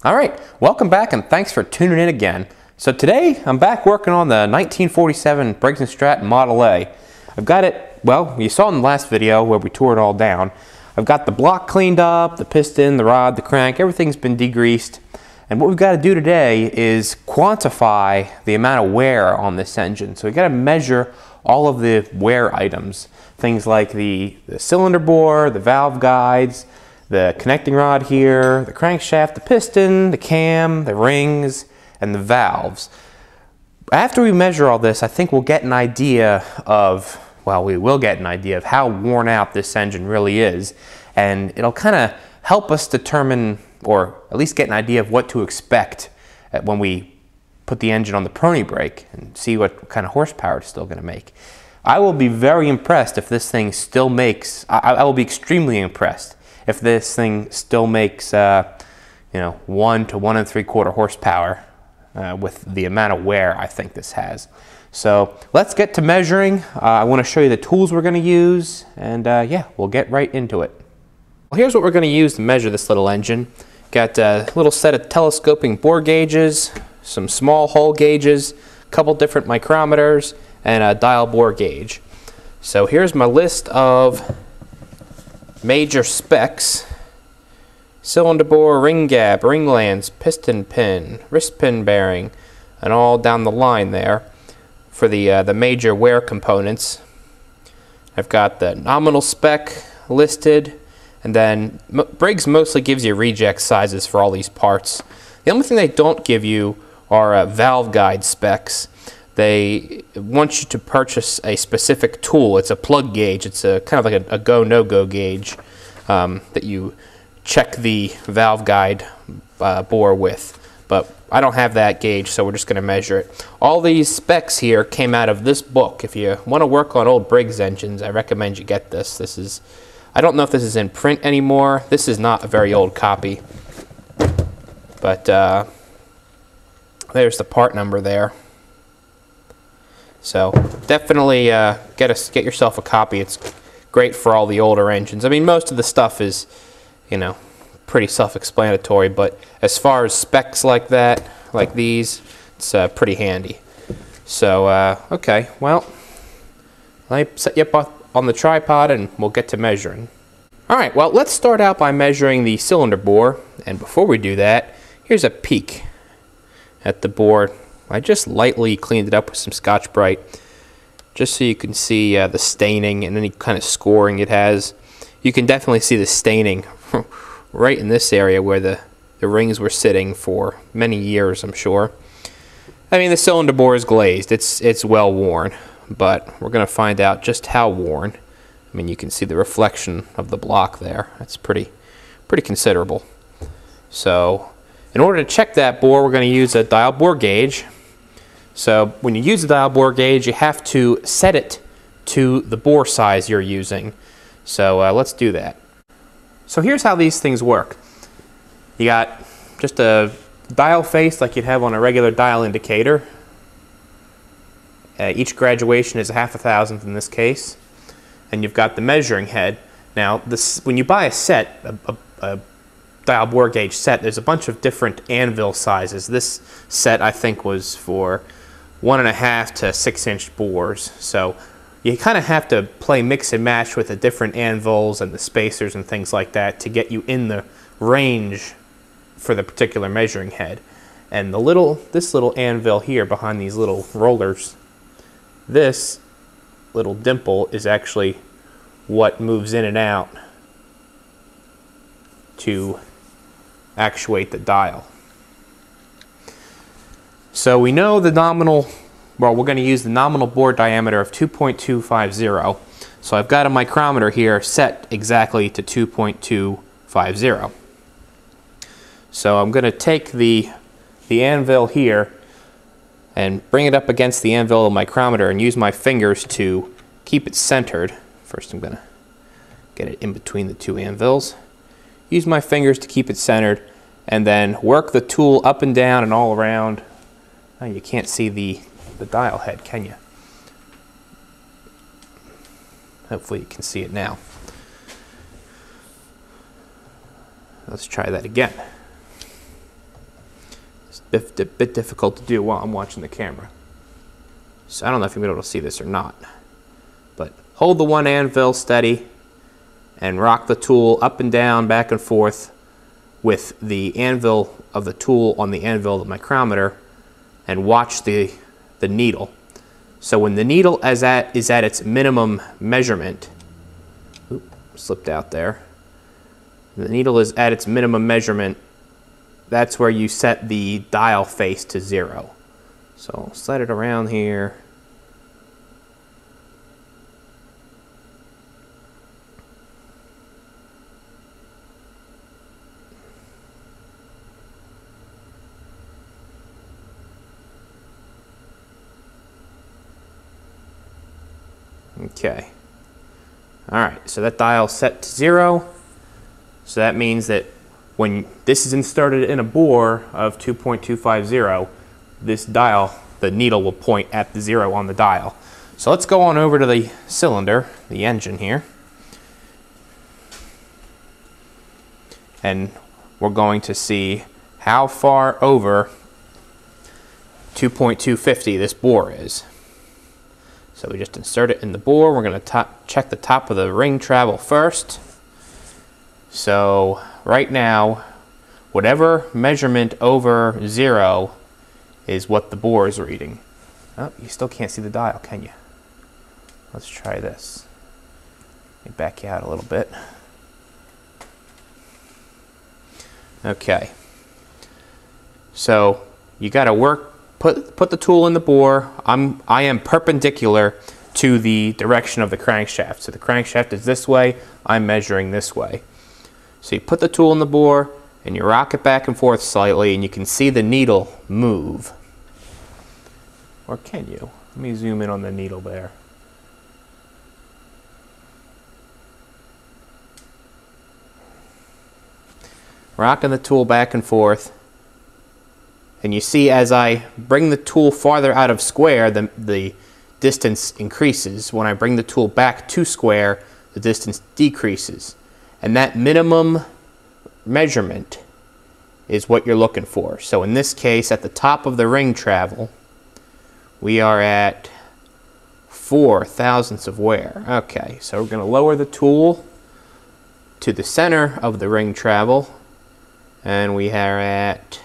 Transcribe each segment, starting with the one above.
Alright, welcome back and thanks for tuning in again. So today I'm back working on the 1947 Briggs and Stratton Model A. I've got it, well, you saw in the last video where we tore it all down. I've got the block cleaned up, the piston, the rod, the crank, everything's been degreased. And what we've got to do today is quantify the amount of wear on this engine. So we've got to measure all of the wear items. Things like the cylinder bore, the valve guides, the connecting rod here, the crankshaft, the piston, the cam, the rings, and the valves. After we measure all this, I think we'll get an idea of, well, we will get an idea of how worn out this engine really is. And it'll kind of help us determine, or at least get an idea of what to expect when we put the engine on the pony brake and see what kind of horsepower it's still going to make. I will be very impressed if this thing still makes, I will be extremely impressed if this thing still makes, 1 to 1 3/4 horsepower with the amount of wear I think this has. So let's get to measuring. I want to show you the tools we're going to use, and yeah, we'll get right into it. Well, here's what we're going to use to measure this little engine. Got a little set of telescoping bore gauges, some small hole gauges, a couple different micrometers, and a dial bore gauge. So here's my list of major specs: cylinder bore, ring gap, ring lands, piston pin, wrist pin bearing, and all down the line there for the major wear components. I've got the nominal spec listed, and then Briggs mostly gives you reject sizes for all these parts. The only thing they don't give you are valve guide specs. They want you to purchase a specific tool. It's a plug gauge. It's a kind of like a go, no-go gauge that you check the valve guide bore with. But I don't have that gauge, so we're just going to measure it. All these specs here came out of this book. If you want to work on old Briggs engines, I recommend you get this. This is, I don't know if this is in print anymore. This is not a very old copy. But there's the part number there. So definitely get yourself a copy. It's great for all the older engines. I mean, most of the stuff is, pretty self-explanatory, but as far as specs like that, like these, it's pretty handy. So, okay, well, let me set you up on the tripod and we'll get to measuring. Alright, well, let's start out by measuring the cylinder bore, and before we do that, here's a peek at the bore. I just lightly cleaned it up with some Scotch-Brite, just so you can see the staining and any kind of scoring it has. You can definitely see the staining right in this area where the rings were sitting for many years, I'm sure. I mean, the cylinder bore is glazed. It's well worn, but we're going to find out just how worn. I mean, you can see the reflection of the block there. That's pretty considerable. So in order to check that bore, we're going to use a dial bore gauge. So when you use the dial bore gauge, you have to set it to the bore size you're using. So let's do that. So here's how these things work. You got just a dial face like you'd have on a regular dial indicator. Each graduation is 1/2 thousandth in this case. And you've got the measuring head. Now, when you buy a set, a dial bore gauge set, there's a bunch of different anvil sizes. This set, I think, was for 1.5 to 6-inch bores. So you kind of have to play mix and match with the different anvils and the spacers and things like that to get you in the range for the particular measuring head. And this little anvil here behind these little rollers, this little dimple is actually what moves in and out to actuate the dial. So we know the nominal, well, we're going to use the nominal bore diameter of 2.250. So I've got a micrometer here set exactly to 2.250. So I'm going to take the anvil here and bring it up against the anvil of the micrometer and use my fingers to keep it centered. First I'm going to get it in between the two anvils. Use my fingers to keep it centered, and then work the tool up and down and all around. Oh, you can't see the dial head, can you? Hopefully you can see it now. Let's try that again. It's a bit difficult to do while I'm watching the camera. So I don't know if you'll be able to see this or not. But hold the one anvil steady and rock the tool up and down, back and forth with the anvil of the tool on the anvil of the micrometer, and watch the needle. So when the needle is at its minimum measurement, slipped out there. The needle is at its minimum measurement. That's where you set the dial face to 0. So I'll set it around here. Okay. All right, so that dial's set to 0. So that means that when this is inserted in a bore of 2.250, this dial, the needle will point at the 0 on the dial. So let's go on over to the cylinder, the engine here. And we're going to see how far over 2.250 this bore is. So we just insert it in the bore. We're going to check the top of the ring travel first. So right now, whatever measurement over 0 is what the bore is reading. Oh, you still can't see the dial, can you? Let's try this. Let me back you out a little bit. Okay. So you got to put the tool in the bore. I am perpendicular to the direction of the crankshaft. So the crankshaft is this way, I'm measuring this way. So you put the tool in the bore and you rock it back and forth slightly, and you can see the needle move. Or can you? Let me zoom in on the needle there. Rocking the tool back and forth. And you see as I bring the tool farther out of square, the distance increases. When I bring the tool back to square, the distance decreases. And that minimum measurement is what you're looking for. So in this case, at the top of the ring travel, we are at 4 thousandths of wear. Okay, so we're going to lower the tool to the center of the ring travel, and we are at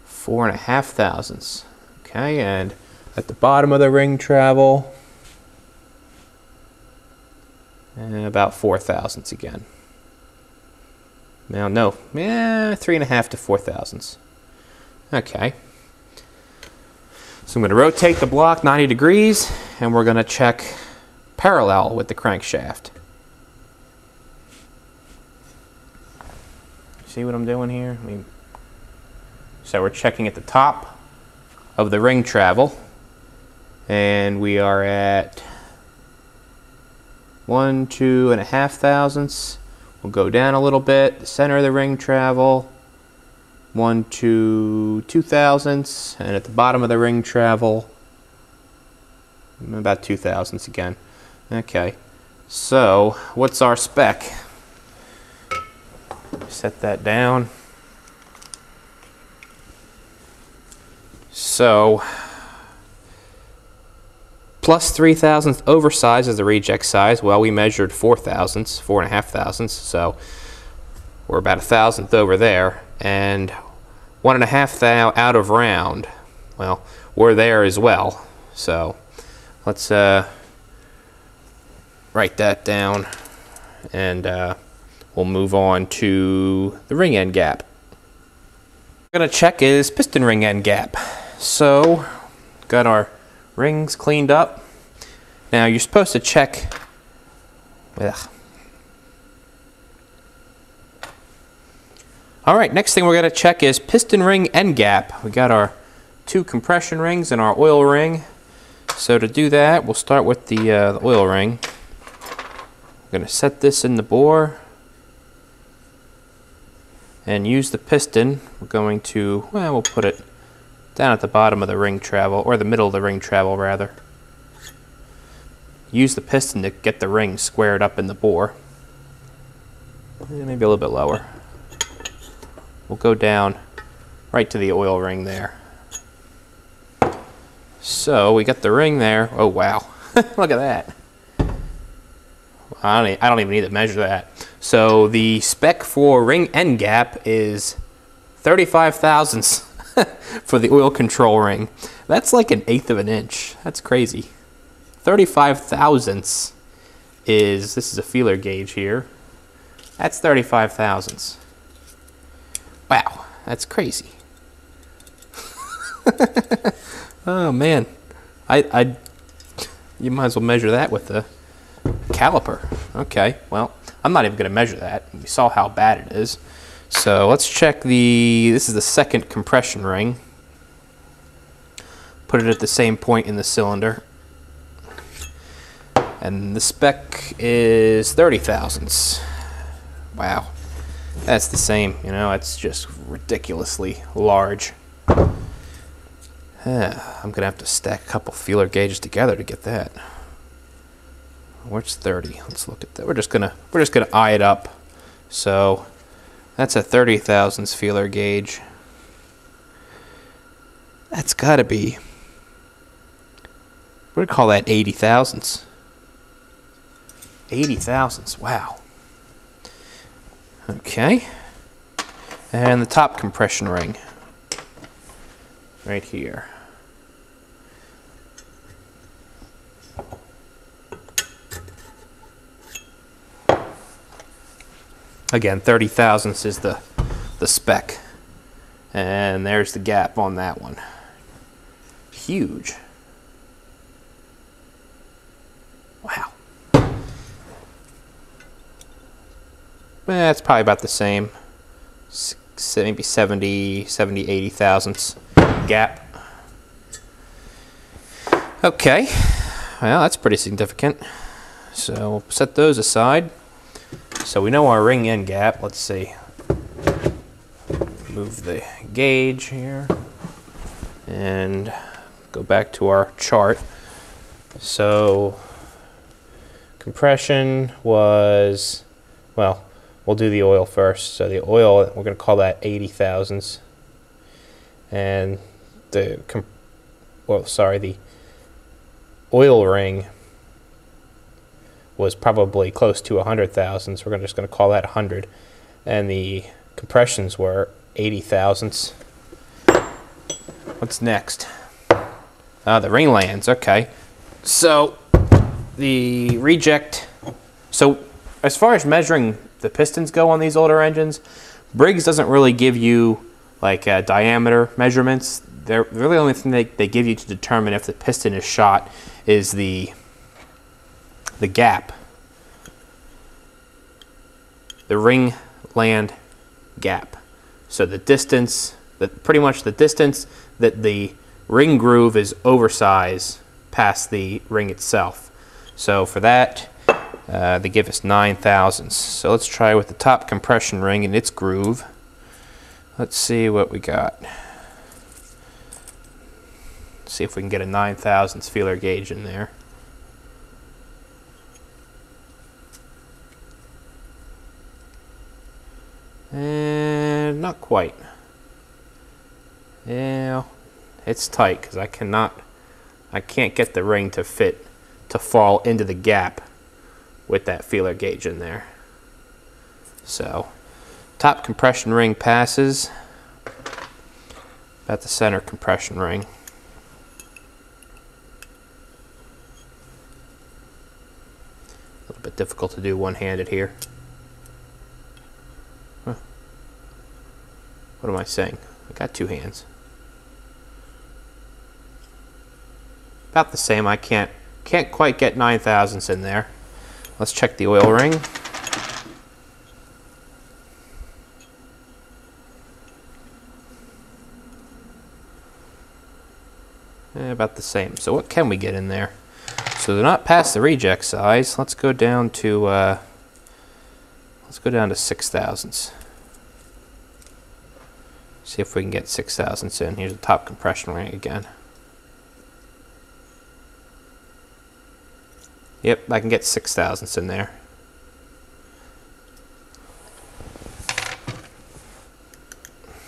4.5 thousandths. Okay, and at the bottom of the ring travel, about 4 thousandths again. Now, no, 3.5 to 4 thousandths. Okay. So I'm going to rotate the block 90 degrees, and we're going to check parallel with the crankshaft. See what I'm doing here? So we're checking at the top of the ring travel, and we are at 2.5 thousandths. We'll go down a little bit. The center of the ring travel, 2 thousandths, and at the bottom of the ring travel, about 2 thousandths again. Okay, so what's our spec? Set that down. So plus 3 thousandths oversize is the reject size. Well, we measured 4 thousandths, 4.5 thousandths, so we're about 1,000th over there, and 1.5 thou out of round. Well, we're there as well. So let's write that down, and we'll move on to the ring end gap. What we're going to check is piston ring end gap. So got our rings cleaned up. Now you're supposed to check. All right, next thing we're going to check is piston ring end gap. We got our 2 compression rings and our oil ring. So to do that, we'll start with the oil ring. I'm going to set this in the bore and use the piston. We're going to, well, we'll put it down at the bottom of the ring travel, or the middle of the ring travel rather. Use the piston to get the ring squared up in the bore. Maybe a little bit lower. We'll go down right to the oil ring there. So we got the ring there. Oh wow, look at that. I don't even need to measure that. So the spec for ring end gap is 35 thousandths for the oil control ring. That's like 1/8 of an inch. That's crazy. 35 thousandths is, this is a feeler gauge here. That's 35 thousandths. Wow, that's crazy. Oh man, you might as well measure that with the caliper. Okay, well, I'm not even going to measure that. We saw how bad it is. So let's check this is the second compression ring. Put it at the same point in the cylinder. And the spec is 30 thousandths. Wow, that's the same, you know, it's just ridiculously large. I'm gonna have to stack a couple feeler gauges together to get that. What's 30? Let's look at that. We're just gonna eye it up. So that's a 30 thousandths feeler gauge. That's gotta be, we'd call that 80 thousandths. 80 thousandths, wow. Okay. And the top compression ring, right here. Again, 30 thousandths is the spec. And there's the gap on that one. Huge. Wow. It's probably about the same. Maybe 70, 80 thousandths gap. Okay. Well, that's pretty significant. So we'll set those aside. So we know our ring end gap. Let's see. Move the gauge here and go back to our chart. So compression was, well, we'll do the oil first. So the oil, we're going to call that 80 thousandths. And the oil ring was probably close to 100 thousandths. We're just going to call that 100. And the compressions were 80 thousandths. What's next? The ring lands. Okay. So the reject. So as far as measuring the pistons go on these older engines, Briggs doesn't really give you like diameter measurements. They're really the only thing they give you to determine if the piston is shot is the gap, the ring land gap. So the distance, pretty much the distance that the ring groove is oversized past the ring itself. So for that, they give us 9 thousandths. So let's try with the top compression ring and its groove. Let's see what we got. See if we can get a 9 thousandths feeler gauge in there. And not quite. Yeah, it's tight because I can't get the ring to fall into the gap with that feeler gauge in there. So top compression ring passes about the center compression ring. A little bit difficult to do one-handed here. Huh. What am I saying? I got two hands. About the same. I can't quite get 9 thousandths in there. Let's check the oil ring. About the same. So what can we get in there? So they're not past the reject size. Let's go down to 6 thousandths. See if we can get 6 thousandths in. Here's the top compression ring again. Yep, I can get 6 thousandths in there.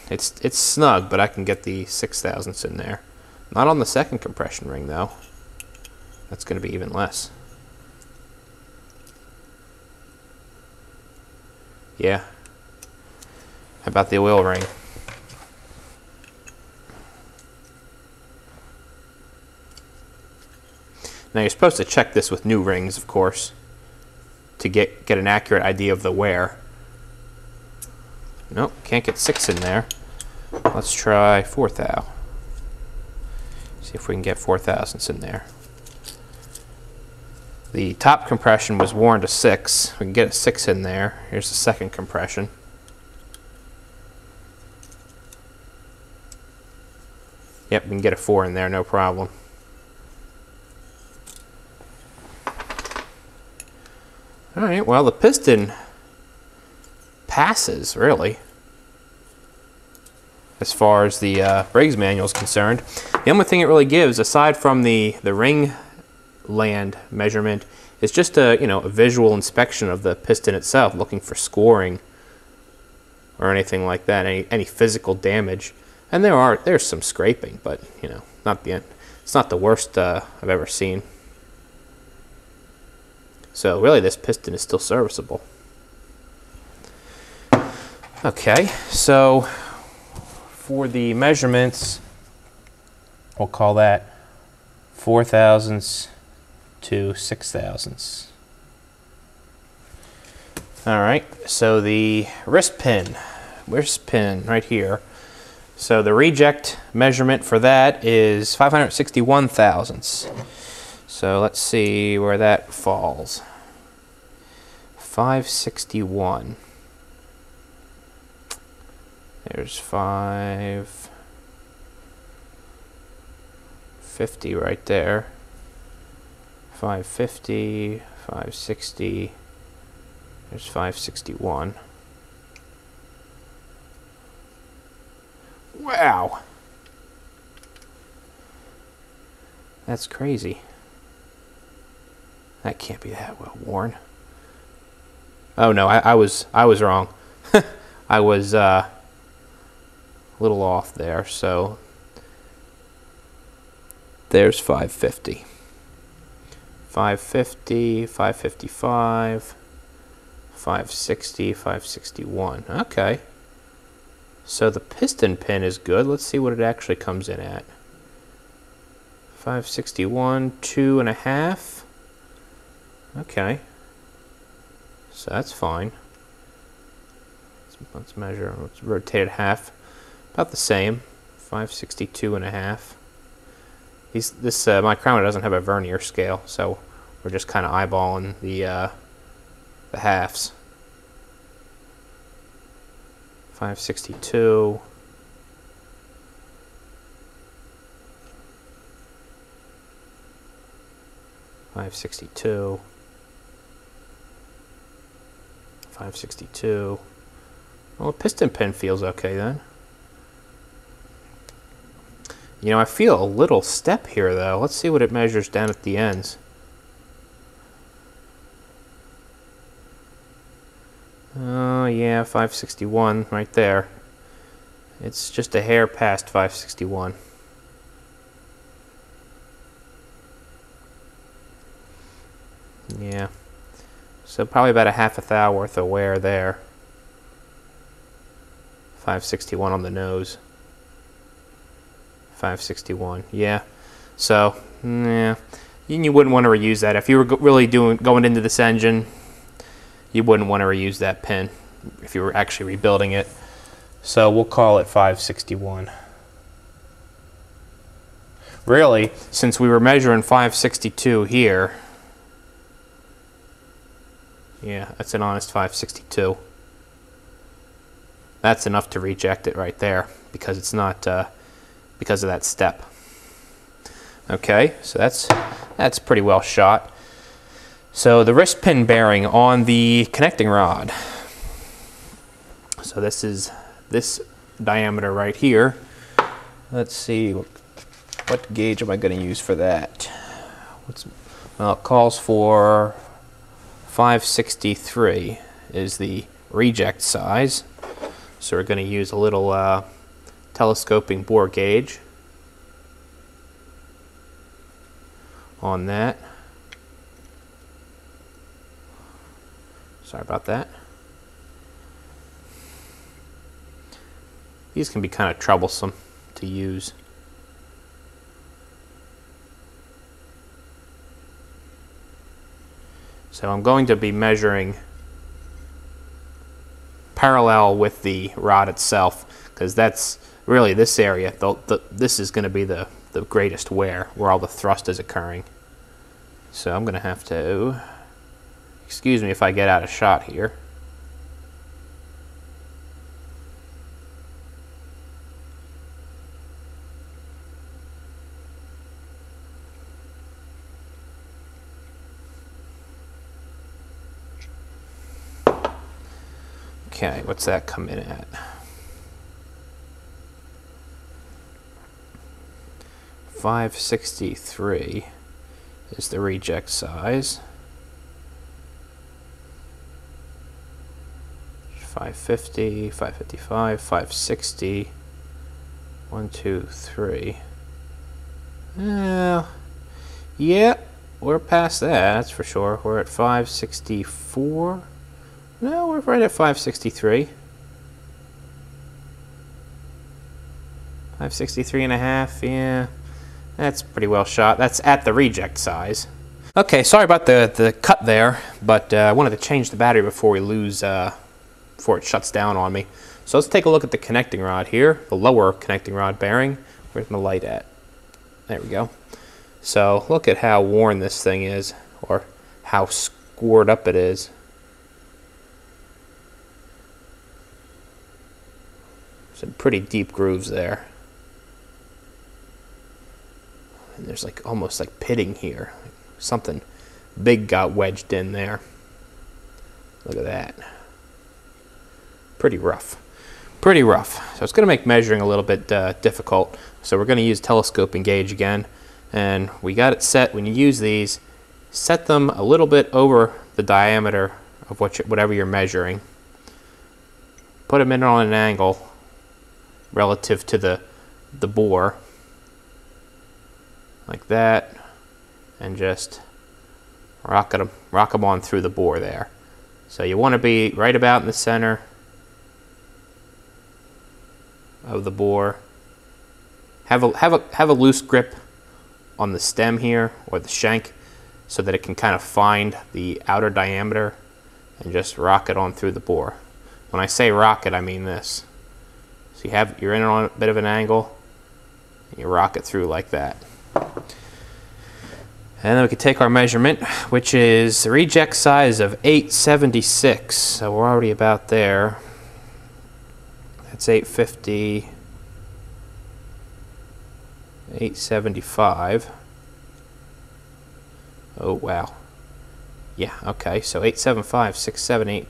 It's snug, but I can get the 6/1000ths in there. Not on the second compression ring though. That's going to be even less. Yeah. How about the oil ring? Now you're supposed to check this with new rings, of course, to get an accurate idea of the wear. Nope, can't get 6 in there. Let's try 4/1000. See if we can get 4/1000ths in there. The top compression was worn to 6. We can get a 6 in there. Here's the second compression. Yep, we can get a 4 in there, no problem. Alright, well, the piston passes, really, as far as the Briggs manual is concerned. The only thing it really gives, aside from the ring land measurement, is just a visual inspection of the piston itself, looking for scoring or anything like that, any physical damage. And there's some scraping, but it's not the worst I've ever seen. So really, this piston is still serviceable. Okay, so for the measurements, we'll call that 4/1000ths to 6/1000ths. All right, so the wrist pin right here. So the reject measurement for that is 561/1000ths. So let's see where that falls. 561. There's 550 right there. 550, 560. There's 561. Wow. That's crazy. That can't be that well worn. Oh no, I was wrong. I was a little off there. So there's 550. 550, 555, 560, 561. Okay. So the piston pin is good. Let's see what it actually comes in at. 561, 2.5. Okay. So that's fine. Let's measure. Let's rotate it half. About the same. 562.5. This my chronometer doesn't have a vernier scale, so we're just kind of eyeballing the halves. 562. 562. 562. Well, the piston pin feels okay then. I feel a little step here though. Let's see what it measures down at the ends. Oh yeah, 561 right there. It's just a hair past 561. Yeah. So probably about a ½ worth of wear there. 561 on the nose. 561. Yeah. So, yeah. You wouldn't want to reuse that. If you were really going into this engine, you wouldn't want to reuse that pin if you were actually rebuilding it. So we'll call it 561. Really, since we were measuring 562 here, yeah, that's an honest 562. That's enough to reject it right there because it's not because of that step. Okay, so that's pretty well shot. So the wrist pin bearing on the connecting rod. So this is this diameter right here. Let's see, what gauge am I going to use for that? Well, it calls for 563 is the reject size. So we're going to use a little telescoping bore gauge on that. Sorry about that. These can be kind of troublesome to use. So I'm going to be measuring parallel with the rod itself, because that's really this area. This is going to be the greatest wear, where all the thrust is occurring. So I'm going to have to, excuse me if I get out of shot here. Okay, what's that come in at? 563 is the reject size. 550, 555, 560. 1, 2, 3. Yeah, we're past that, that's for sure. We're at 564. No, we're right at 563. 563 and a half, yeah. That's pretty well shot. That's at the reject size. Okay, sorry about the cut there, but I wanted to change the battery before we lose, before it shuts down on me. So let's take a look at the connecting rod here, the lower connecting rod bearing. Where's my light at? There we go. So look at how worn this thing is, or how scored up it is. Some pretty deep grooves there. And there's like almost like pitting here. Something big got wedged in there. Look at that. Pretty rough. Pretty rough. So it's going to make measuring a little bit difficult. So we're going to use telescoping gauge again. And we got it set. When you use these, set them a little bit over the diameter of whatever you're measuring. Put them in on an angle relative to the bore, like that, and just rock them on through the bore there. So you want to be right about in the center of the bore. Have a loose grip on the stem here, or the shank, so that it can kind of find the outer diameter, and just rock it on through the bore. When I say rock it, I mean this. So you're in on a bit of an angle, and you rock it through like that. And then we can take our measurement, which is the reject size of 876. So we're already about there. That's 850, 875. Oh wow. Yeah, okay, so 875, 678.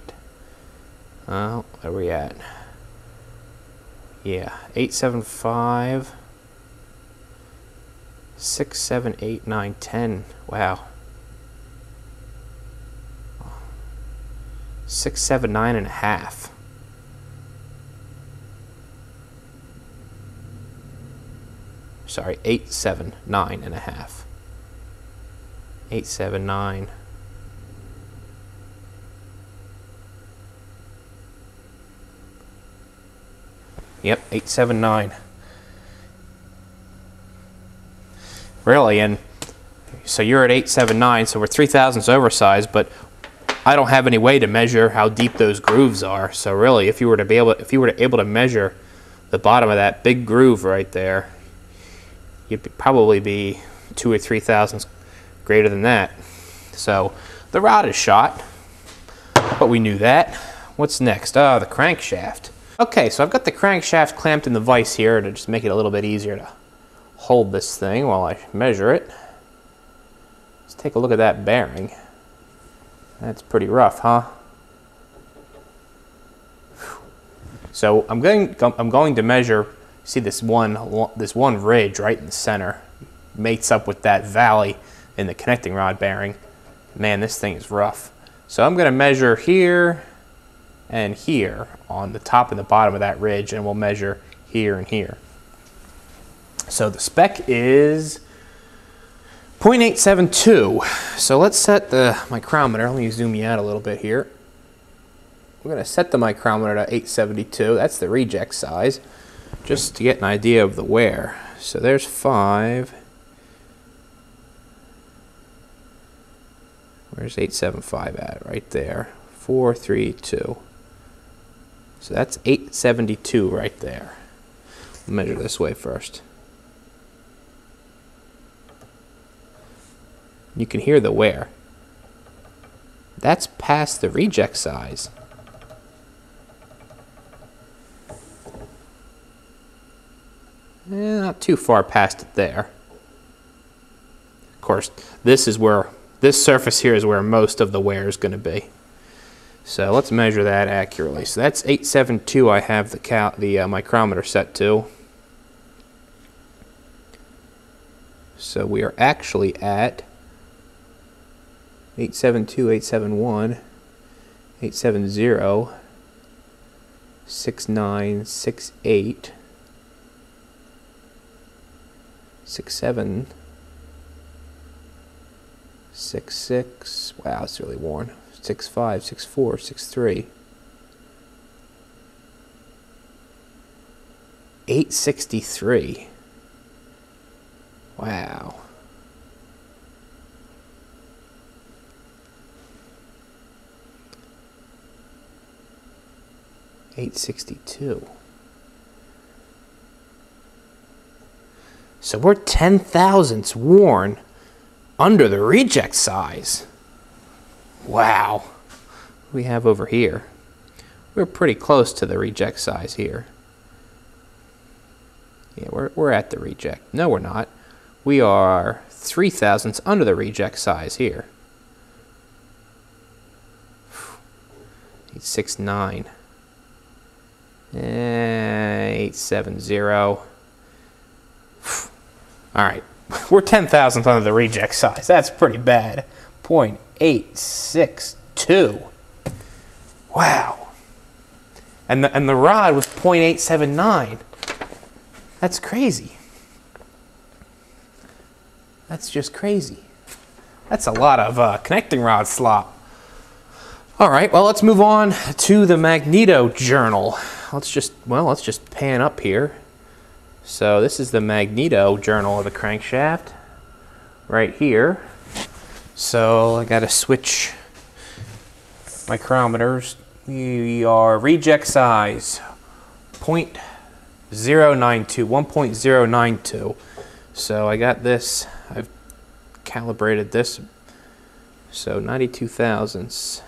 Where are we at? Yeah, 875, 6, 7, 8, 9, 10. Wow. 6, 7, 9 and a half. Sorry, 8, 7, 9 and a half. 8, 7, 9. Yep, 879. Really, and so you're at 879, so we're 3/1000ths oversized, but I don't have any way to measure how deep those grooves are. So really, if you were able to measure the bottom of that big groove right there, you'd probably be 2 or 3/1000ths greater than that. So the rod is shot, but we knew that. What's next? Oh, the crankshaft. Okay, so I've got the crankshaft clamped in the vise here to just make it a little bit easier to hold this thing while I measure it. Let's take a look at that bearing. That's pretty rough, huh? So I'm going to measure. See this one ridge right in the center mates up with that valley in the connecting rod bearing. Man, this thing is rough. So I'm going to measure here and here on the top and the bottom of that ridge, and we'll measure here and here. So the spec is 0.872. So let's set the micrometer. Let me zoom you out a little bit here. We're going to set the micrometer to 872. That's the reject size, just to get an idea of the wear. So there's 5. Where's 875 at? Right there. 432. So that's 872 right there. I'll measure this way first. You can hear the wear. That's past the reject size. Not too far past it there. Of course, this surface here is where most of the wear is going to be. So let's measure that accurately. So that's 872 I have the micrometer set to. So we are actually at 872, 871, 870, 69, 68, 67, 66, wow, it's really worn, 65, 64, 63, 863, wow. $862. So we're 10 thousandths worn under the reject size. Wow. What do we have over here? We're pretty close to the reject size here. Yeah, we're at the reject. No, we're not. We are 3 thousandths under the reject size here. 869. 870. All right, we're 10 thousandths under the reject size. That's pretty bad. 0.862. Wow. And the rod was 0.879. That's crazy. That's just crazy. That's a lot of connecting rod slop. All right, well, let's move on to the Magneto Journal. Let's just pan up here. So this is the Magneto Journal of the crankshaft right here. So I got to switch micrometers. We are reject size 1.092. So I got this, I've calibrated this. So 92 thousandths.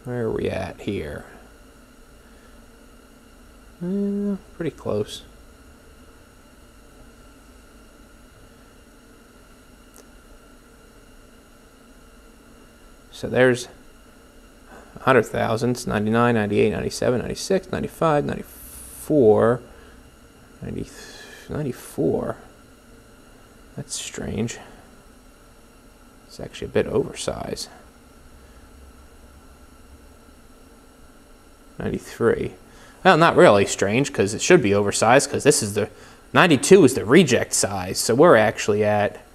Where are we at here? Pretty close. So there's 100 thousandths, 99, 98, 97, 96, 95, 94, 94. That's strange. It's actually a bit oversized. 93. Well, not really strange, because it should be oversized, because this is the 92 is the reject size. So we're actually at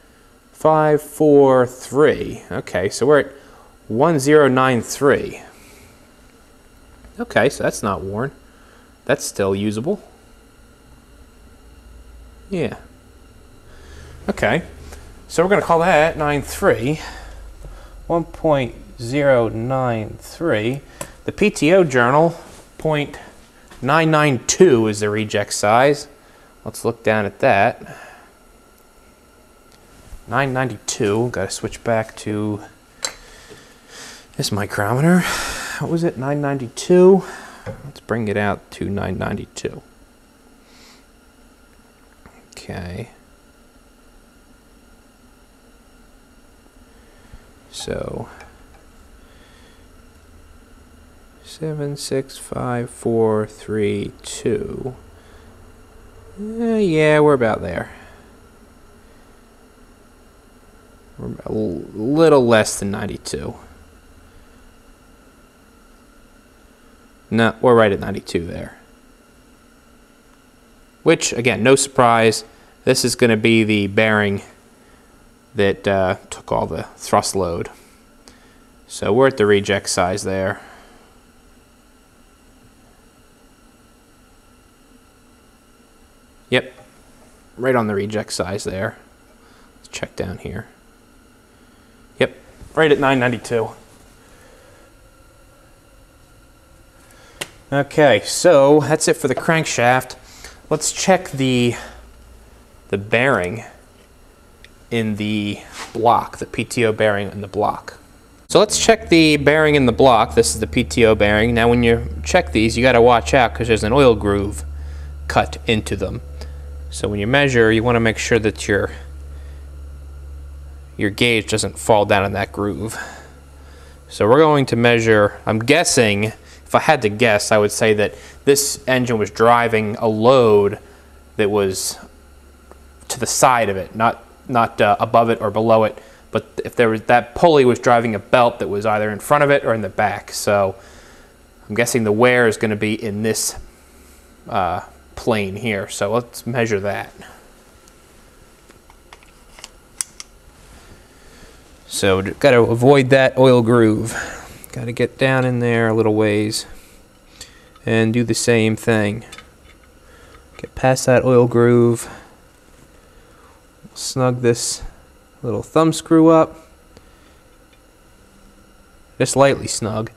543. Okay, so we're at 1093. Okay, so that's not worn. That's still usable. Yeah. Okay, so we're going to call that 93. 1.093. The PTO Journal, 0.992 is the reject size. Let's look down at that. 992. Got to switch back to this micrometer. What was it? 992. Let's bring it out to 992. Okay. So 765,432. Yeah, we're about there. We're a little less than 92. No, we're right at 92 there. Which, again, no surprise, this is going to be the bearing that took all the thrust load. So we're at the reject size there. Yep, right on the reject size there. Let's check down here. Yep, right at 992. Okay, so that's it for the crankshaft. Let's check the bearing in the block, the PTO bearing in the block. So let's check the bearing in the block. This is the PTO bearing. Now when you check these, you got to watch out because there's an oil groove cut into them. So when you measure, you want to make sure that your gauge doesn't fall down in that groove. So we're going to measure, I'm guessing, if I had to guess, I would say that this engine was driving a load that was to the side of it, not above it or below it, but if there was, that pulley was driving a belt that was either in front of it or in the back. So I'm guessing the wear is going to be in this plane here. So let's measure that. So got to avoid that oil groove. Got to get down in there a little ways and do the same thing. Get past that oil groove. Snug this little thumb screw up. Just lightly snug.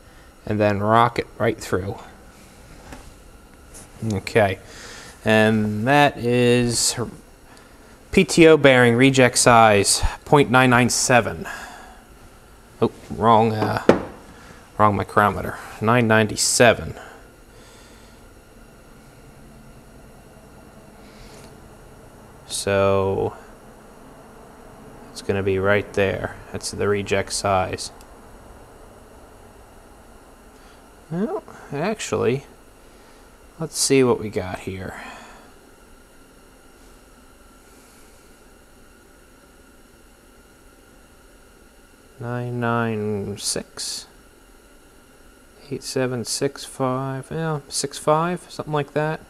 And then rock it right through. Okay. And that is PTO bearing reject size 0.997. Oh, wrong micrometer. 997. So it's going to be right there. That's the reject size. Well, actually, let's see what we got here. $996, $8765, yeah, 65, something like that.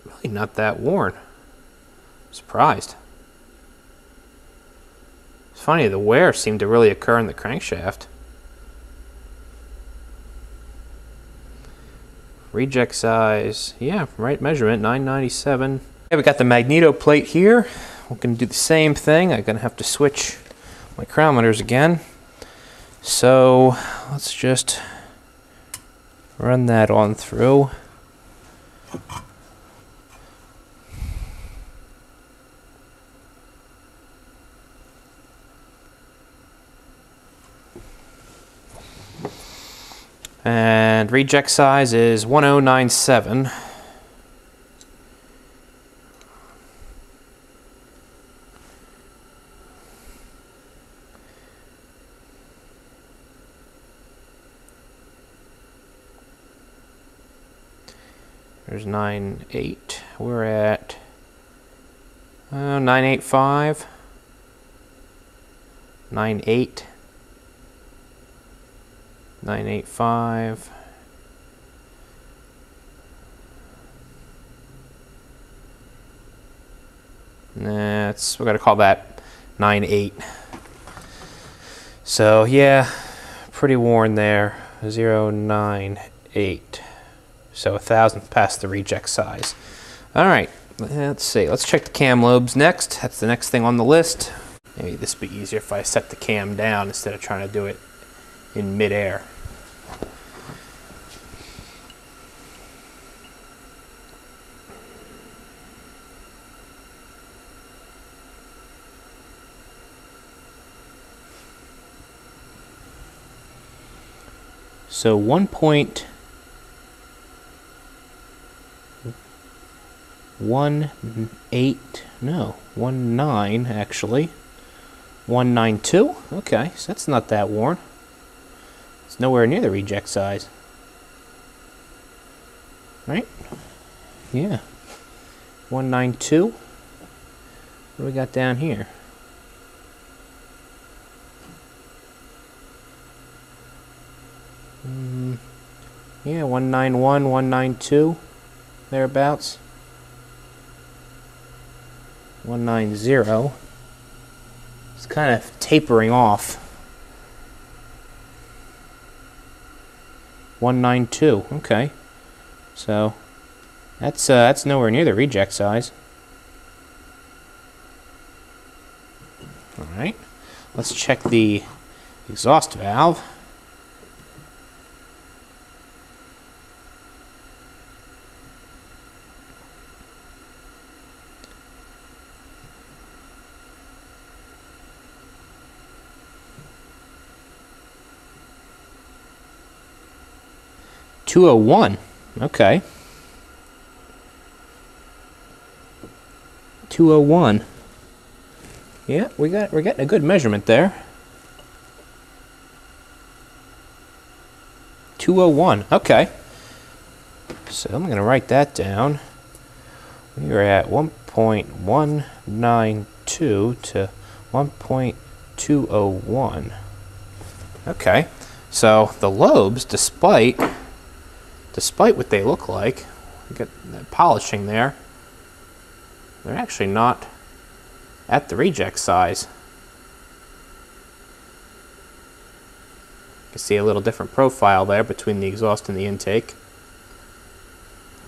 Really not that worn. Surprised. It's funny, the wear seemed to really occur in the crankshaft. Reject size, yeah, right measurement, 997. Okay, we got the magneto plate here. We're going to do the same thing. I'm going to have to switch micrometers again. So let's just run that on through. And reject size is 1097. There's 98. We're at 985. 98. 985. That's, we're gonna call that 98. So yeah, pretty worn there. 098. So 1,000th past the reject size. All right, let's see. Let's check the cam lobes next. That's the next thing on the list. Maybe this would be easier if I set the cam down instead of trying to do it in midair. So 1.18, no, 19 actually. 192, okay, so that's not that worn. It's nowhere near the reject size. Right? Yeah. 192. What do we got down here? Yeah, 191, 192, thereabouts. 190. It's kind of tapering off. 192. Okay. So that's nowhere near the reject size. All right. Let's check the exhaust valve. .201. Okay. 201. Yeah, we're getting a good measurement there. 201. Okay. So I'm going to write that down. We are at 1.192 to 1.201. Okay. So the lobes, despite what they look like, you get that polishing there, they're actually not at the reject size. You can see a little different profile there between the exhaust and the intake.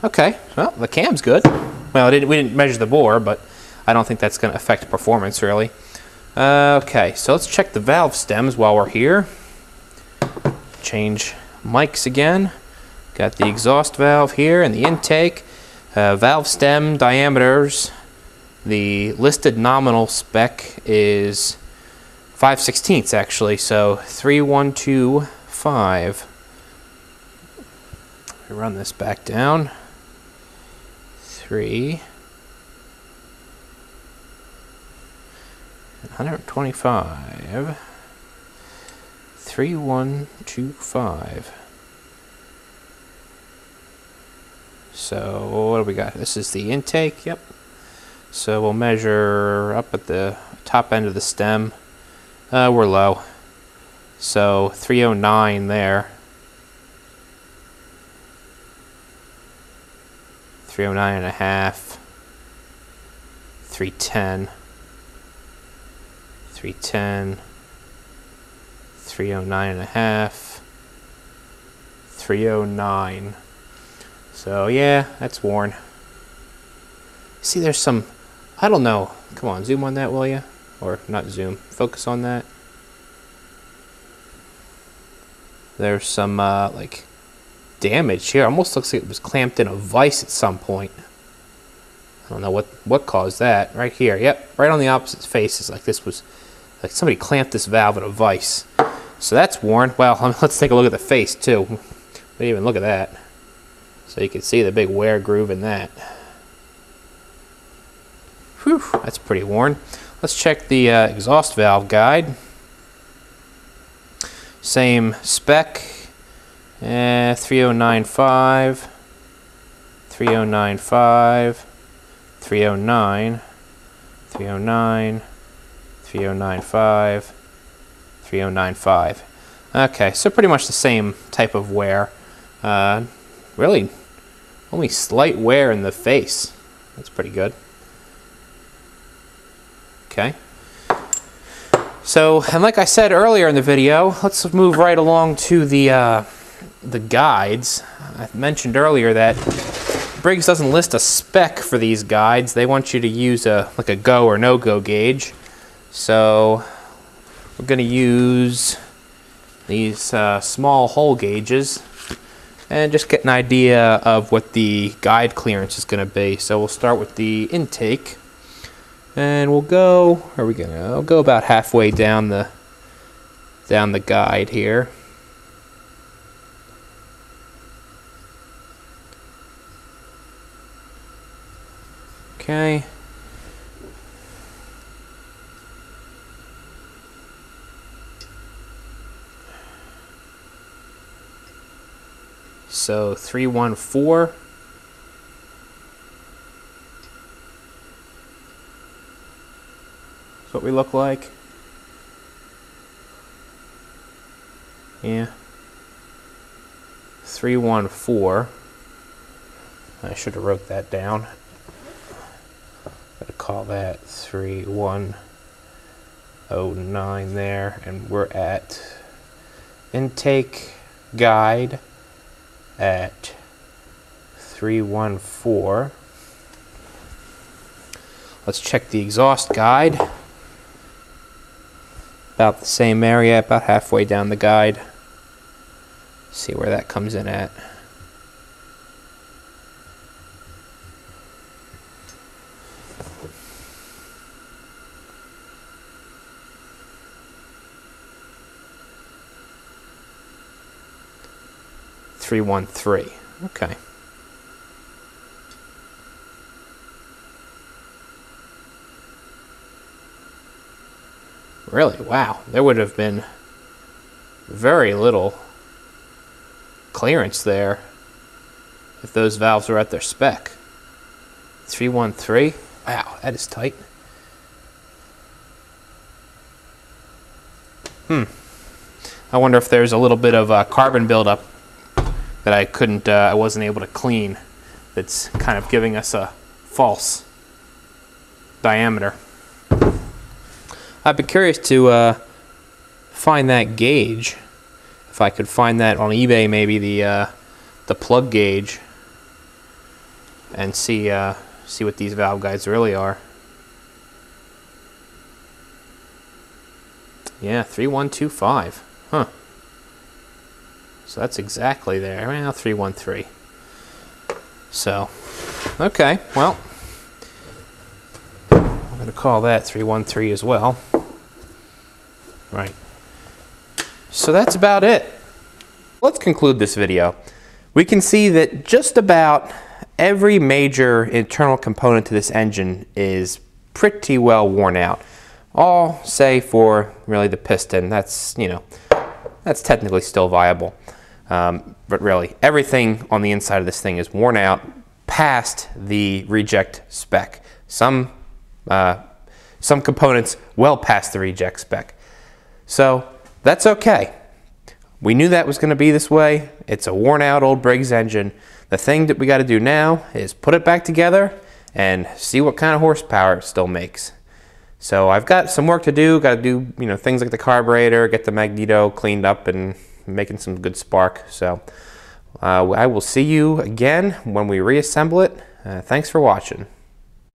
Okay, well, the cam's good. Well, we didn't measure the bore, but I don't think that's going to affect performance really. Okay, so let's check the valve stems while we're here. Change mics again. Got the exhaust valve here and the intake. Valve stem diameters. The listed nominal spec is 5/16 actually, so 3125. We run this back down. 125. 3125. So what do we got? This is the intake. Yep. So we'll measure up at the top end of the stem. We're low. So 309 there. 309 and a half. 310. 310. 309 and a half. 309. So yeah, that's worn. See, there's some, I don't know. Come on, zoom on that, will you? Or not zoom, focus on that. There's some like damage here. Almost looks like it was clamped in a vise at some point. I don't know what caused that. Right here, yep, right on the opposite face. It's like this was, like somebody clamped this valve in a vise. So that's worn. Well, let's take a look at the face too. We didn't even look at that. So you can see the big wear groove in that. Whew, that's pretty worn. Let's check the exhaust valve guide. Same spec. 3095. 3095. 309. 309. 3095. 3095. Okay, so pretty much the same type of wear. Really only slight wear in the face. That's pretty good. Okay. So, and like I said earlier in the video, let's move right along to the guides. I mentioned earlier that Briggs doesn't list a spec for these guides. They want you to use like a go or no-go gauge. So we're going to use these small hole gauges and just get an idea of what the guide clearance is going to be. So we'll start with the intake, and we'll go, where are we gonna? I'll go about halfway down the guide here. Okay. So 314. That's what we look like. Yeah. 314. I should have wrote that down. Gotta call that 3109 there, and we're at intake guide at 314. Let's check the exhaust guide. About the same area, about halfway down the guide. See where that comes in at. .313. Okay. Really? Wow. There would have been very little clearance there if those valves were at their spec. 313. Wow, that is tight. I wonder if there's a little bit of carbon buildup that I wasn't able to clean, that's kind of giving us a false diameter. I'd be curious to find that gauge. If I could find that on eBay, maybe the plug gauge, and see what these valve guides really are. Yeah, 3125. Huh. So that's exactly there. Well, 313. So, okay, well, I'm going to call that 313 as well. Right. So that's about it. Let's conclude this video. We can see that just about every major internal component to this engine is pretty well worn out. All save for really the piston. That's, you know, that's technically still viable. But really, everything on the inside of this thing is worn out past the reject spec. Some components well past the reject spec. So that's okay. We knew that was going to be this way. It's a worn out old Briggs engine. The thing that we got to do now is put it back together and see what kind of horsepower it still makes. So I've got some work to do. Got to do, you know, things like the carburetor, get the Magneto cleaned up and making some good spark. So I will see you again when we reassemble it. Thanks for watching.